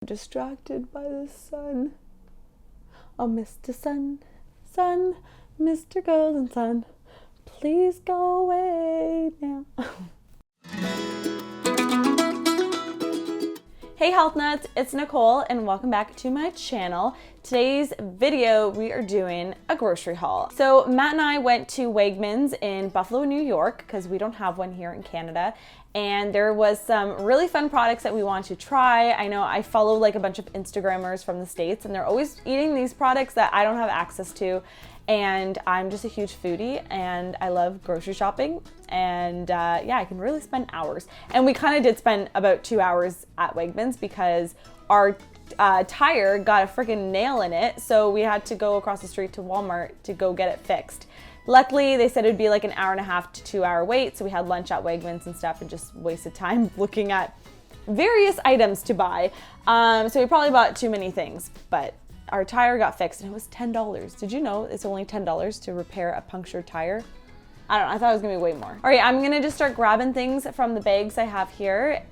Distracted by the sun. Oh, Mr. Sun, Sun, Mr. Golden Sun, please go away now. Hey Health Nuts, it's Nicole and welcome back to my channel. Today's video, we are doing a grocery haul. So Matt and I went to Wegmans in Buffalo, New York, because we don't have one here in Canada. And there was some really fun products that we wanted to try. I know I follow like a bunch of Instagrammers from the States and they're always eating these products that I don't have access to. And I'm just a huge foodie and I love grocery shopping. And yeah, I can really spend hours. And we kind of did spend about 2 hours at Wegmans because our tire got a freaking nail in it. So we had to go across the street to Walmart to go get it fixed. Luckily, they said it'd be like an 1.5 to 2 hour wait. So we had lunch at Wegmans and stuff and just wasted time looking at various items to buy. So we probably bought too many things, but our tire got fixed and it was $10. Did you know it's only $10 to repair a punctured tire? I don't know, I thought it was gonna be way more. All right, I'm gonna just start grabbing things from the bags I have here.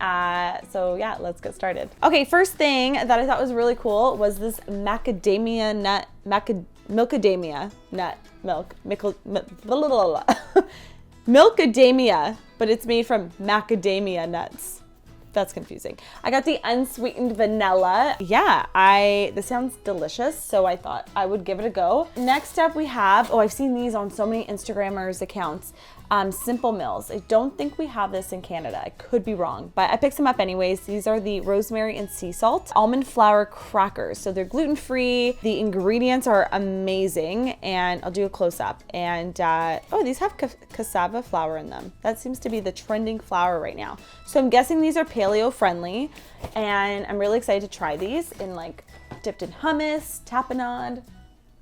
So yeah, let's get started. Okay, first thing that I thought was really cool was this macadamia nut, milkadamia nut, milkadamia, but it's made from macadamia nuts. That's confusing. I got the unsweetened vanilla. Yeah, this sounds delicious, so I thought I would give it a go. Next up we have, I've seen these on so many Instagrammers accounts, Simple Mills. I don't think we have this in Canada. I could be wrong, but I picked some up anyways. These are the rosemary and sea salt almond flour crackers. So they're gluten-free. The ingredients are amazing, and I'll do a close-up. And these have cassava flour in them. That seems to be the trending flour right now. So I'm guessing these are paleo friendly, and I'm really excited to try these in like dipped in hummus, tapenade,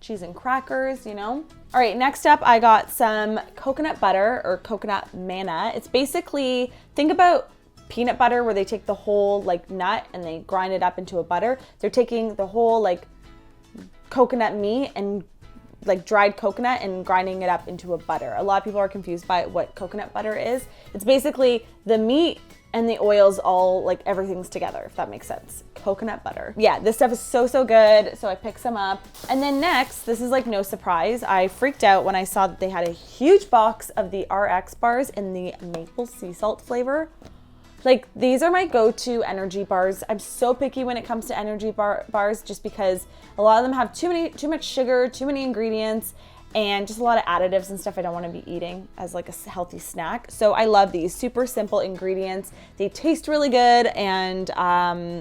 cheese and crackers, you know? All right, next up, I got some coconut butter or coconut manna. It's basically, think about peanut butter where they take the whole like nut and they grind it up into a butter. They're taking the whole like coconut meat and like dried coconut and grinding it up into a butter. A lot of people are confused by what coconut butter is. It's basically the meat and the oils all, like everything's together, if that makes sense. Coconut butter. Yeah, this stuff is so, so good. So I picked some up. And then next, this is like no surprise. I freaked out when I saw that they had a huge box of the RX bars in the maple sea salt flavor. Like these are my go-to energy bars. I'm so picky when it comes to energy bars just because a lot of them have too much sugar, too many ingredients, and just a lot of additives and stuff I don't want to be eating as like a healthy snack. So I love these super simple ingredients. They taste really good, and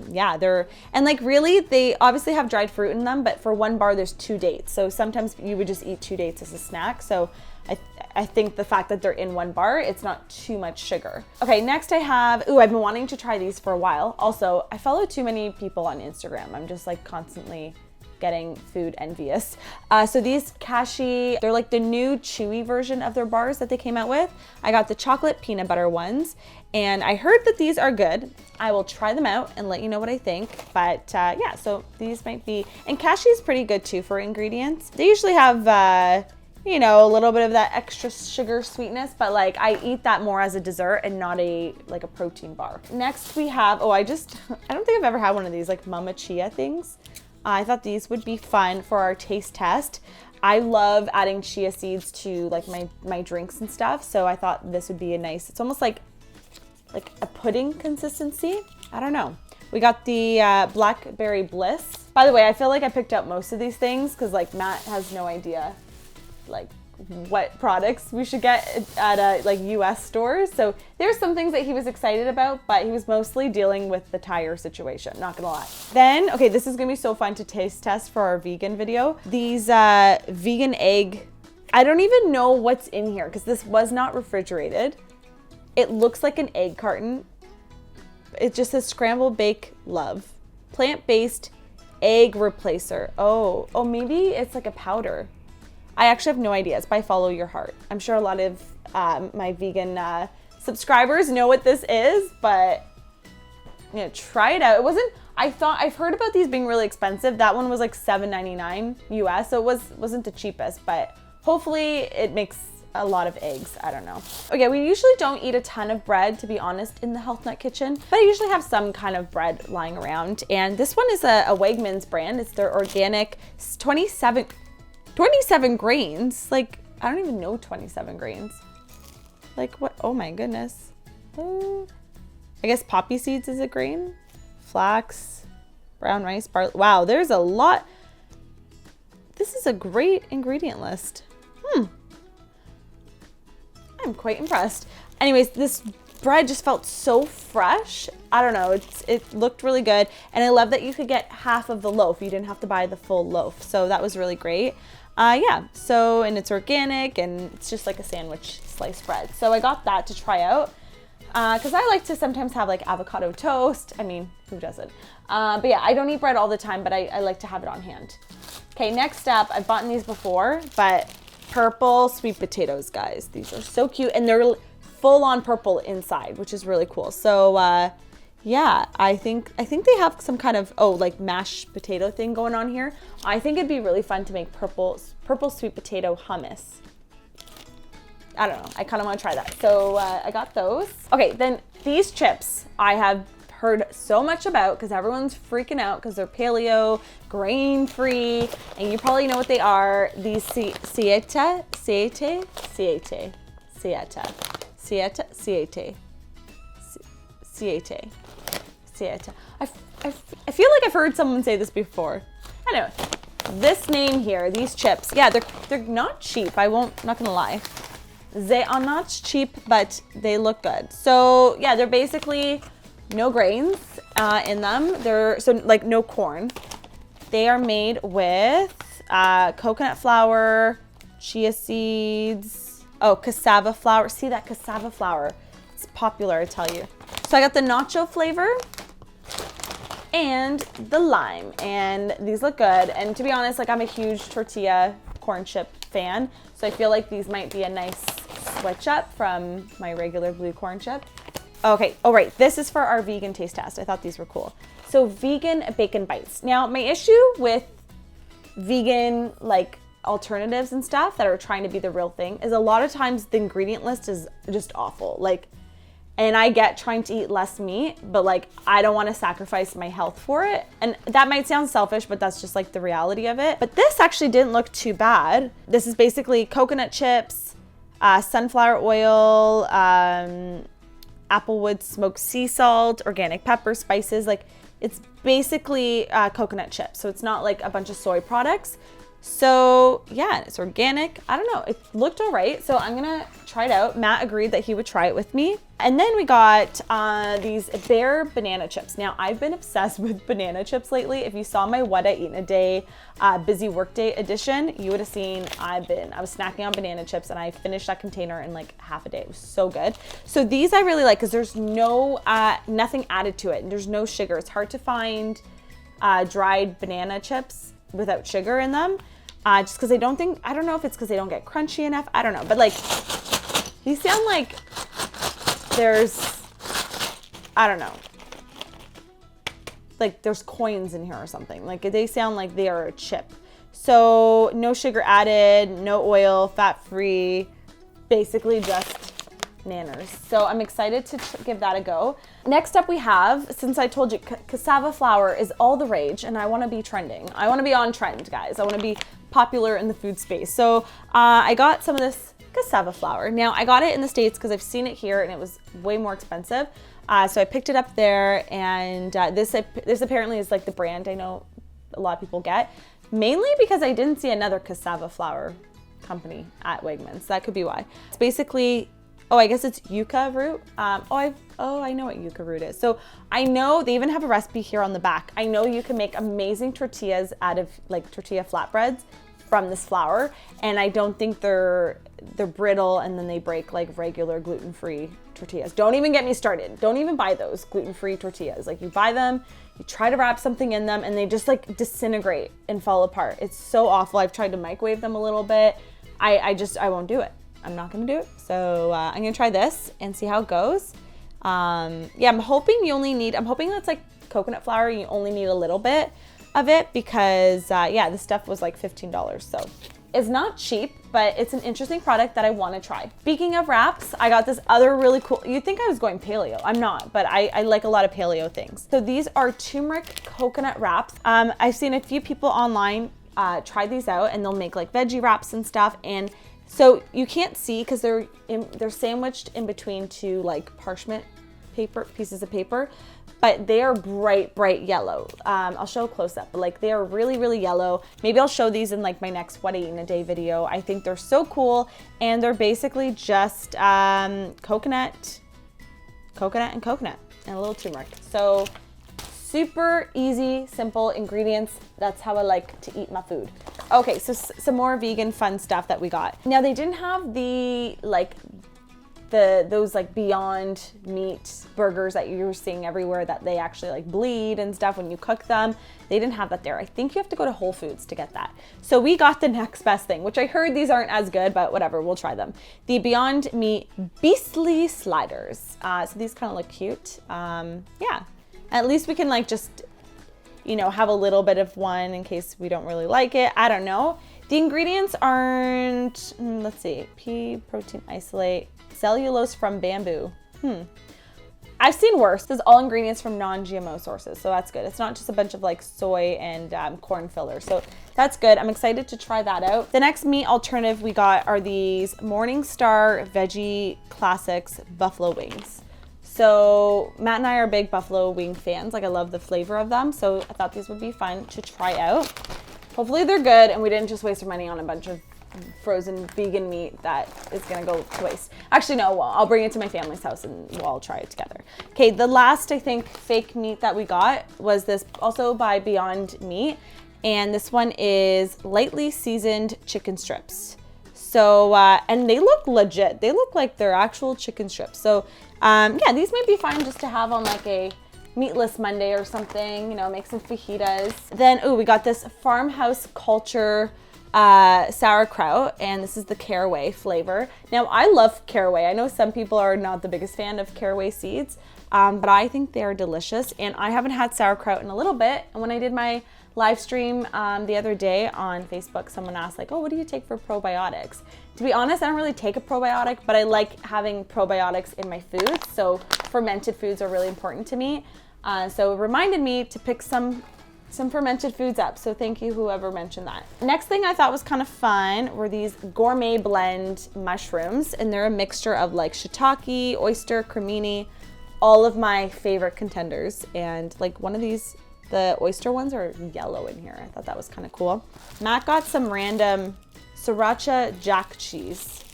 yeah, they obviously have dried fruit in them, but for one bar there's 2 dates. So sometimes you would just eat 2 dates as a snack. So I think the fact that they're in one bar, it's not too much sugar. Okay, next I have, I've been wanting to try these for a while. Also, I follow too many people on Instagram. I'm just like constantly getting food envious. So these Kashi, they're like the new chewy version of their bars that they came out with. I got the chocolate peanut butter ones, and I heard that these are good. I will try them out and let you know what I think. But yeah, so these might be, and Kashi is pretty good too for ingredients. They usually have, a little bit of that extra sugar sweetness, but like I eat that more as a dessert and not like a protein bar. Next we have, I don't think I've ever had one of these like mama chia things. I thought these would be fun for our taste test. I love adding chia seeds to like my drinks and stuff. So I thought this would be it's almost like a pudding consistency. I don't know. We got the Blackberry Bliss. By the way, I feel like I picked up most of these things because like Matt has no idea like what products we should get at like US stores. So there's some things that he was excited about, but he was mostly dealing with the tire situation, not gonna lie. Then, okay, this is gonna be so fun to taste test for our vegan video. These vegan egg, I don't even know what's in here because this was not refrigerated. It looks like an egg carton. It just says scrambled bake love, plant-based egg replacer. Oh, maybe it's like a powder. I actually have no idea. It's by Follow Your Heart. I'm sure a lot of my vegan subscribers know what this is, but try it out. I've heard about these being really expensive. That one was like $7.99 US, so it wasn't the cheapest, but hopefully it makes a lot of eggs. I don't know. Okay, we usually don't eat a ton of bread, to be honest, in the HealthNut kitchen, but I usually have some kind of bread lying around. And this one is a Wegman's brand. It's their organic 27 grains. Like, I don't even know 27 grains. Like what? Oh my goodness. I guess poppy seeds is a grain. Flax, brown rice, barley. Wow, there's a lot. This is a great ingredient list. I'm quite impressed. Anyways, this bread just felt so fresh. I don't know, it looked really good. And I love that you could get half of the loaf. You didn't have to buy the full loaf. So that was really great. Yeah, so, and it's organic and it's just like a sandwich sliced bread. So I got that to try out. Because I like to sometimes have like avocado toast. I mean, who doesn't? But yeah, I don't eat bread all the time, but I like to have it on hand. Okay, next up, I've bought these before, but purple sweet potatoes, guys. These are so cute, and they're full on purple inside, which is really cool. So yeah, I think they have some kind of, like mashed potato thing going on here. I think it'd be really fun to make purple sweet potato hummus. I don't know, I kind of want to try that. So I got those. Okay, then these chips I have heard so much about because everyone's freaking out because they're paleo, grain-free, and you probably know what they are. These Siete. I feel like I've heard someone say this before. Anyway, this name here, these chips, yeah, they're not cheap. Not gonna lie. They are not cheap, but they look good. So yeah, they're basically no grains in them. They're like no corn. They are made with coconut flour, chia seeds, cassava flour. See that cassava flour? It's popular, I tell you. So I got the nacho flavor and the lime, and these look good. And to be honest, like I'm a huge tortilla corn chip fan, so I feel like these might be a nice switch up from my regular blue corn chip. Okay, right, this is for our vegan taste test. I thought these were cool. So vegan bacon bites. Now my issue with vegan like alternatives and stuff that are trying to be the real thing is a lot of times the ingredient list is just awful. Like, and I get trying to eat less meat, but like I don't want to sacrifice my health for it. And that might sound selfish, but that's just like the reality of it. But this actually didn't look too bad. This is basically coconut chips, sunflower oil, applewood smoked sea salt, organic pepper, spices. Like it's basically coconut chips. So it's not like a bunch of soy products. So yeah, it's organic. I don't know, it looked all right. So I'm gonna try it out. Matt agreed that he would try it with me. And then we got these Bear banana chips. Now I've been obsessed with banana chips lately. If you saw my What I Eat in a Day busy workday edition, you would have seen I was snacking on banana chips and I finished that container in like half a day. It was so good. So these I really like because there's no, nothing added to it. And there's no sugar. It's hard to find dried banana chips without sugar in them. Just because I don't know if it's because they don't get crunchy enough. I don't know, but like these sound like there's, I don't know, like there's coins in here or something. Like they sound like they are a chip. So no sugar added, no oil, fat-free, basically just nanners. So I'm excited to give that a go. Next up we have, since I told you cassava flour is all the rage and I want to be trending. I want to be on trend, guys. I want to be popular in the food space. So I got some of this cassava flour. Now I got it in the States because I've seen it here and it was way more expensive. So I picked it up there, and this apparently is like the brand I know a lot of people get, mainly because I didn't see another cassava flour company at Wegman. So that could be why. It's basically, I guess it's yucca root. I know what yucca root is. So I know they even have a recipe here on the back. I know you can make amazing tortillas out of like tortilla flatbreads from this flour, and I don't think they're brittle and then they break like regular gluten-free tortillas. Don't even get me started. Don't even buy those gluten-free tortillas. Like you buy them, you try to wrap something in them and they just like disintegrate and fall apart. It's so awful. I've tried to microwave them a little bit. I won't do it. I'm not gonna do it. So I'm gonna try this and see how it goes. Yeah, I'm hoping that's like coconut flour. You only need a little bit of it because yeah, this stuff was like $15. So It's not cheap, but it's an interesting product that I want to try. Speaking of wraps, I got this other really cool, you'd think I was going paleo. I'm not, but I like a lot of paleo things. So these are turmeric coconut wraps. I've seen a few people online try these out, and they'll make like veggie wraps and stuff. And so you can't see because they're sandwiched in between two like parchment paper, pieces of paper, but they are bright yellow. I'll show a close up, but like they are really yellow. Maybe I'll show these in like my next what I eat in a day video. I think they're so cool, and they're basically just coconut and a little turmeric. So super easy, simple ingredients. That's how I like to eat my food. Okay, so some more vegan fun stuff that we got. Now they didn't have the those like Beyond Meat burgers that you're seeing everywhere that they actually like bleed and stuff when you cook them. They didn't have that there. I think you have to go to Whole Foods to get that. So we got the next best thing, which I heard these aren't as good, but whatever, we'll try them. The Beyond Meat Beastly Sliders. So these kind of look cute. Yeah, at least we can like just, you know, have a little bit of one in case we don't really like it. I don't know. The ingredients aren't, let's see, pea protein isolate, cellulose from bamboo. I've seen worse. This is all ingredients from non-GMO sources, so that's good. It's not just a bunch of like soy and corn filler, so that's good. I'm excited to try that out. The next meat alternative we got are these Morningstar Veggie Classics Buffalo Wings. So Matt and I are big buffalo wing fans. Like I love the flavor of them, so I thought these would be fun to try out. Hopefully they're good and we didn't just waste our money on a bunch of frozen vegan meat that is gonna go to waste. Actually, no, well, I'll bring it to my family's house and we'll all try it together. Okay, the last, I think, fake meat that we got was this, also by Beyond Meat. And this one is lightly seasoned chicken strips. So, and they look legit. They look like they're actual chicken strips. So, yeah, these might be fine just to have on like a meatless Monday or something, you know, make some fajitas. Then, we got this Farmhouse Culture sauerkraut, and this is the caraway flavor. Now, I love caraway. I know some people are not the biggest fan of caraway seeds, but I think they are delicious, and I haven't had sauerkraut in a little bit. And when I did my live stream the other day on Facebook, someone asked like, oh, what do you take for probiotics? To be honest, I don't really take a probiotic, but I like having probiotics in my food. So fermented foods are really important to me. So it reminded me to pick some fermented foods up. So thank you, whoever mentioned that. Next thing I thought was kind of fun were these gourmet blend mushrooms, and they're a mixture of like shiitake, oyster, cremini, all of my favorite contenders. And like one of these, the oyster ones are yellow in here. I thought that was kind of cool. Matt got some random sriracha jack cheese.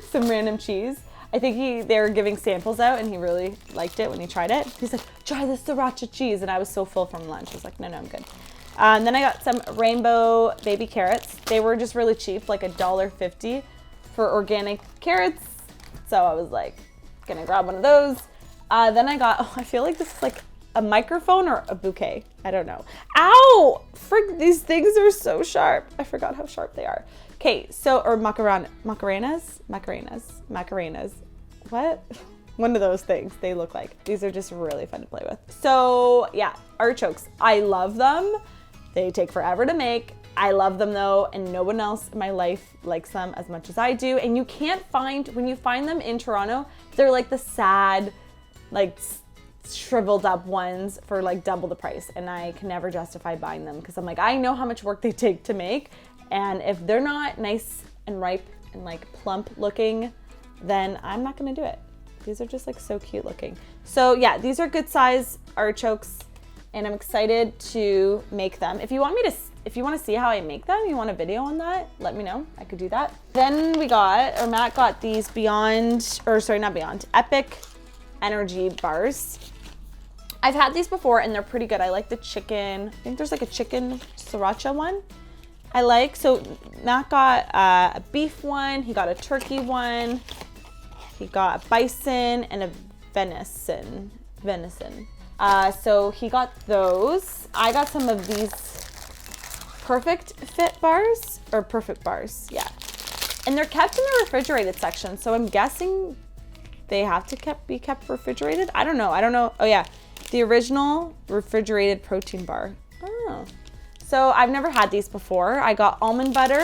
Some random cheese. I think they were giving samples out and he really liked it when he tried it. He's like, try this sriracha cheese. And I was so full from lunch. I was like, no, I'm good. Then I got some rainbow baby carrots. They were just really cheap, like $1.50 for organic carrots. So I was like, gonna grab one of those. Then I got, I feel like this is like a microphone or a bouquet. I don't know. Ow! Frick, these things are so sharp. I forgot how sharp they are. Okay, so, or macarenas. What? One of those things they look like. These are just really fun to play with. So yeah, artichokes. I love them. They take forever to make. I love them though, and no one else in my life likes them as much as I do. And you can't find, when you find them in Toronto, they're like the sad, like shriveled up ones for like double the price. And I can never justify buying them because I'm like, I know how much work they take to make. And if they're not nice and ripe and like plump looking, then I'm not gonna do it. These are just like so cute looking. So yeah, these are good size artichokes and I'm excited to make them. If you want to see how I make them, you want a video on that, let me know, I could do that. Then Matt got these Epic Energy bars. I've had these before and they're pretty good. I like the chicken, I think there's like a chicken sriracha one. I like, so Matt got a beef one, he got a turkey one, he got a bison and a venison. So he got those. I got some of these perfect bars, yeah. And they're kept in the refrigerated section, so I'm guessing they have to be kept refrigerated. I don't know. Oh yeah, the original refrigerated protein bar. Oh. So I've never had these before. I got almond butter,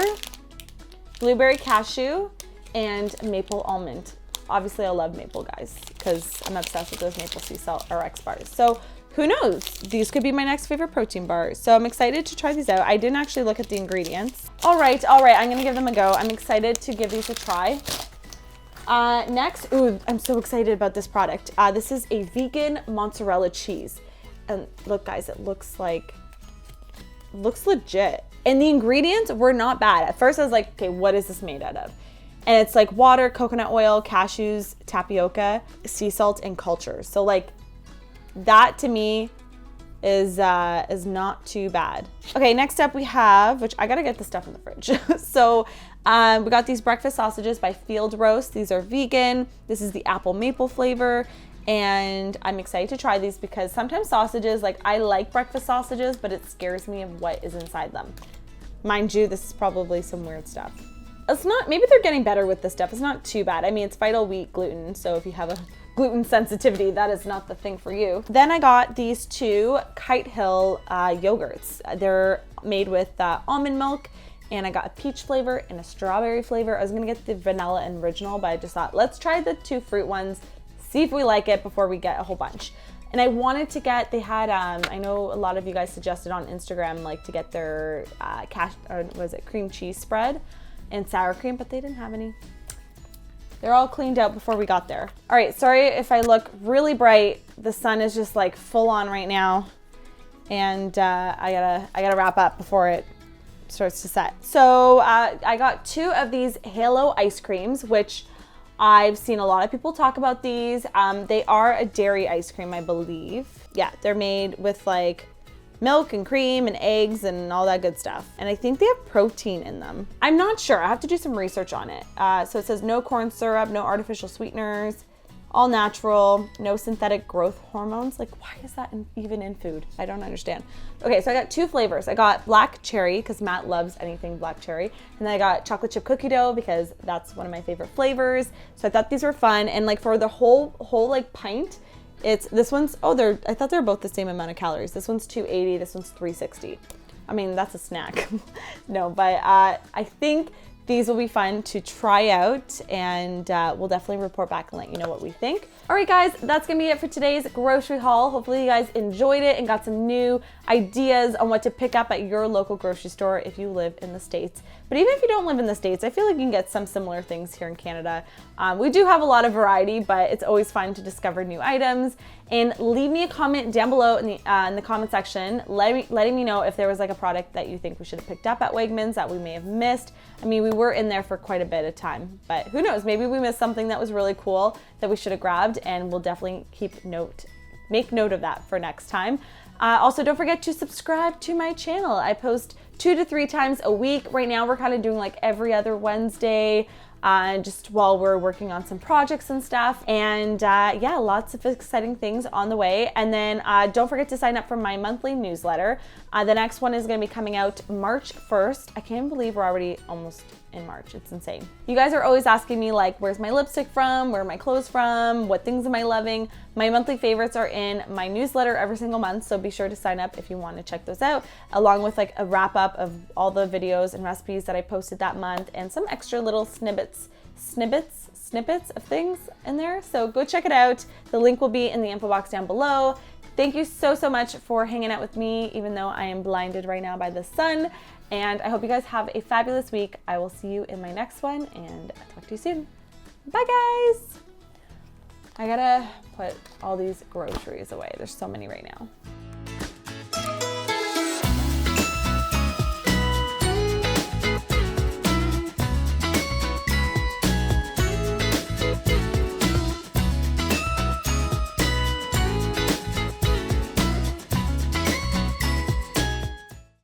blueberry cashew, and maple almond. Obviously I love maple, guys, because I'm obsessed with those maple sea salt RX bars. So who knows? These could be my next favorite protein bar. So I'm excited to try these out. I didn't actually look at the ingredients. All right, I'm gonna give them a go. I'm excited to give these a try. Next, ooh, I'm so excited about this product. This is a vegan mozzarella cheese. And look, guys, it looks legit. And the ingredients were not bad. At first I was like, okay, what is this made out of? And it's like water, coconut oil, cashews, tapioca, sea salt, and cultures. So like that to me is not too bad. Okay, next up we have, which I gotta get the stuff in the fridge. So we got these breakfast sausages by Field Roast. These are vegan. This is the apple maple flavor. And I'm excited to try these because sometimes sausages, like I like breakfast sausages, but it scares me of what is inside them. Mind you, this is probably some weird stuff. It's not, maybe they're getting better with this stuff. It's not too bad. I mean, it's vital wheat gluten. So if you have a gluten sensitivity, that is not the thing for you. Then I got these two Kite Hill yogurts. They're made with almond milk, and I got a peach flavor and a strawberry flavor. I was gonna get the vanilla and original, but I just thought, let's try the two fruit ones, see if we like it before we get a whole bunch. And I wanted to get, they had, I know a lot of you guys suggested on Instagram, like to get their cream cheese spread and sour cream, but they didn't have any. They're all cleaned out before we got there. All right, sorry if I look really bright. The sun is just like full on right now. And I gotta wrap up before it starts to set. So I got two of these Halo ice creams, which I've seen a lot of people talk about these. They are a dairy ice cream, I believe. Yeah, they're made with like milk and cream and eggs and all that good stuff. And I think they have protein in them. I'm not sure, I have to do some research on it. So it says no corn syrup, no artificial sweeteners, all natural, no synthetic growth hormones. Like, why is that even in food? I don't understand. Okay, so I got two flavors. I got black cherry, because Matt loves anything black cherry. And then I got chocolate chip cookie dough, because that's one of my favorite flavors. So I thought these were fun. And like for the whole like pint, this one's, I thought they were both the same amount of calories. This one's 280, this one's 360. I mean, that's a snack. No, but I think these will be fun to try out, and we'll definitely report back and let you know what we think. All right, guys, that's gonna be it for today's grocery haul. Hopefully you guys enjoyed it and got some new ideas on what to pick up at your local grocery store if you live in the States. But even if you don't live in the States, I feel like you can get some similar things here in Canada. We do have a lot of variety, but it's always fun to discover new items. And leave me a comment down below in the comment section, letting me know if there was like a product that you think we should have picked up at Wegmans that we may have missed. I mean, we were in there for quite a bit of time, but who knows? Maybe we missed something that was really cool that we should have grabbed, and we'll definitely make note of that for next time. Also, don't forget to subscribe to my channel. I post 2 to 3 times a week. Right now, we're kind of doing like every other Wednesday, just while we're working on some projects and stuff. And yeah, lots of exciting things on the way. And then don't forget to sign up for my monthly newsletter. The next one is gonna be coming out March 1st. I can't believe we're already almost in March. It's insane. You guys are always asking me like, where's my lipstick from? Where are my clothes from? What things am I loving? My monthly favorites are in my newsletter every single month, so be sure to sign up if you want to check those out, along with like a wrap up of all the videos and recipes that I posted that month, and some extra little snippets of things in there. So go check it out. The link will be in the info box down below. Thank you so much for hanging out with me, even though I am blinded right now by the sun. And I hope you guys have a fabulous week. I will see you in my next one, and I'll talk to you soon. Bye, guys. I gotta put all these groceries away. There's so many right now.